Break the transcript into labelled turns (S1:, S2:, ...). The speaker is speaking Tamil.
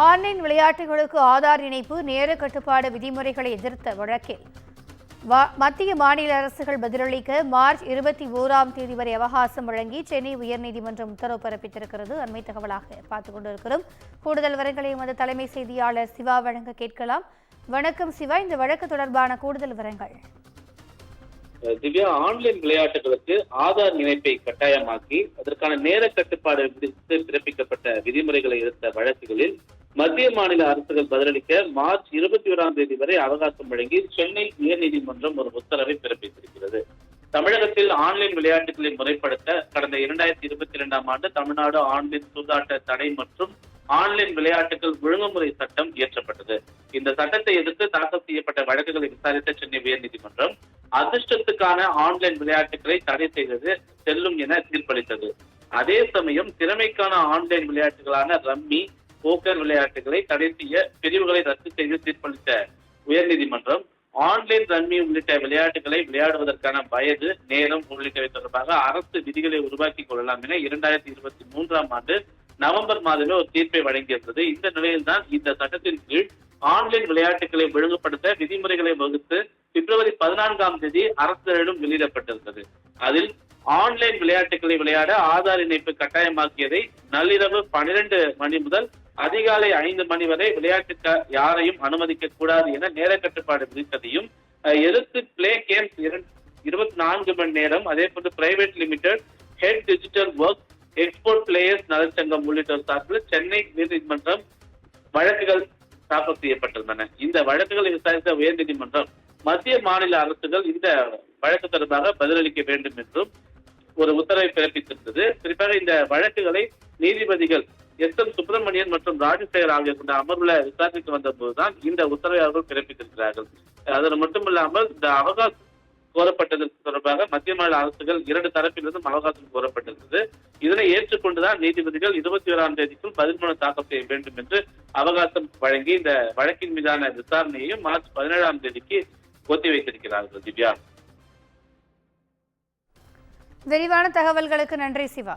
S1: ஆன்லைன் விளையாட்டுகளுக்கு ஆதார் இணைப்பு நேர கட்டுப்பாடு விதிமுறைகளை எதிர்த்த வழக்கில் மத்திய மாநில அரசுகள் பதிலளிக்க மார்ச் 21ஆம் தேதி வரை அவகாசம் வழங்கி சென்னை உயர்நீதிமன்றம் உத்தரவு பிறப்பித்திருக்கிறது. அண்மை தகவலாக பார்த்துக் கொண்டிருக்கிறோம். கூடுதல் விவரங்களை எமது தலைமை செய்தியாளர் சிவா வழங்க கேட்கலாம். வணக்கம் சிவா, இந்த வழக்கு தொடர்பான கூடுதல் விவரங்கள்.
S2: திவ்யா, ஆன்லைன் விளையாட்டுகளுக்கு ஆதார் இணைப்பை கட்டாயமாக்கி அதற்கான நேர கட்டுப்பாடு விதித்து பிறப்பிக்கப்பட்ட விதிமுறைகளை எடுத்த வழக்குகளில் மத்திய மாநில அரசுகள் பதிலளிக்க மார்ச் 21ஆம் தேதி வரை அவகாசம் வழங்கி சென்னை உயர்நீதிமன்றம் ஒரு உத்தரவை பிறப்பித்திருக்கிறது. தமிழகத்தில் ஆன்லைன் விளையாட்டுகளை முறைப்படுத்த கடந்த 2022ஆம் ஆண்டு தமிழ்நாடு ஆன்லைன் சூதாட்ட தடை மற்றும் ஆன்லைன் விளையாட்டுகள் ஒழுங்குமுறை சட்டம் இயற்றப்பட்டது. இந்த சட்டத்தை எதிர்த்து தாக்கல் செய்யப்பட்ட வழக்குகளை விசாரித்த சென்னை உயர்நீதிமன்றம் அதிர்ஷ்டத்துக்கான ஆன்லைன் விளையாட்டுகளை தடை செய்தது செல்லும் என தீர்ப்பளித்தது. அதே சமயம் திறமைக்கான ஆன்லைன் விளையாட்டுகளான ரம்மி, போக்கர் விளையாட்டுகளை தடை செய்ய பிரிவுகளை ரத்து செய்து தீர்ப்பளித்த உயர்நீதிமன்றம் ஆன்லைன் ரம்மி உள்ளிட்ட விளையாட்டுகளை விளையாடுவதற்கான வயது, நேரம் உள்ளிட்டவை தொடர்பாக அரசு விதிகளை உருவாக்கிக் கொள்ளலாம் என 2023ஆம் ஆண்டு நவம்பர் மாதமே ஒரு தீர்ப்பை வழங்கியிருந்தது. இந்த நிலையில்தான் இந்த சட்டத்தின் கீழ் ஆன்லைன் விளையாட்டுகளை ஒழுங்குபடுத்த விதிமுறைகளை வகுத்து பிப்ரவரி 14ஆம் தேதி அரசிடம் வெளியிடப்பட்டிருந்தது. அதில் ஆன்லைன் விளையாட்டுகளை விளையாட ஆதார் இணைப்பு கட்டாயமாக்கியதை நள்ளிரவு 12 மணி முதல் அதிகாலை 5 மணி வரை விளையாட்டுக்கு யாரையும் அனுமதிக்க கூடாது என நேர கட்டுப்பாடு விதித்ததையும் எதிர்த்து பிளே கேம்ஸ் 24 மணி நேரம், அதே போன்று private limited, head digital work, export players நலச்சங்கம் உள்ளிட்டோர் சார்பில் சென்னை நீதிமன்றம் வழக்குகள் தாக்கல் செய்யப்பட்டிருந்தன. இந்த வழக்குகளை விசாரித்த உயர்நீதிமன்றம் மத்திய மாநில அரசுகள் இந்த வழக்கு தொடர்பாக பதிலளிக்க வேண்டும் என்றும் ஒரு உத்தரவை பிறப்பித்திருந்தது. குறிப்பாக இந்த வழக்குகளை நீதிபதிகள் எஸ்.எம். சுப்பிரமணியன் மற்றும் ராஜசேகர் ஆகியோர் கொண்ட அமர்வுல விசாரணைக்கு வந்த போதுதான் இந்த உத்தரவை அவர்கள் பிறப்பித்திருக்கிறார்கள். அது மட்டுமில்லாமல் இந்த அவகாசம் கோரப்பட்டது தொடர்பாக மத்திய மாநில அரசுகள் 2 தரப்பிலிருந்தும் அவகாசம் கோரப்பட்டிருந்தது. இதனை ஏற்றுக்கொண்டுதான் நீதிபதிகள் 21ஆம் தேதிக்குள் பதில் மனு தாக்கல் செய்ய வேண்டும் என்று அவகாசம் வழங்கி இந்த வழக்கின் மீதான விசாரணையையும் மார்ச் 17ஆம் தேதிக்கு ஒத்திவைத்திருக்கிறார்கள். திவ்யா,
S1: விரிவான தகவல்களுக்கு நன்றி சிவா.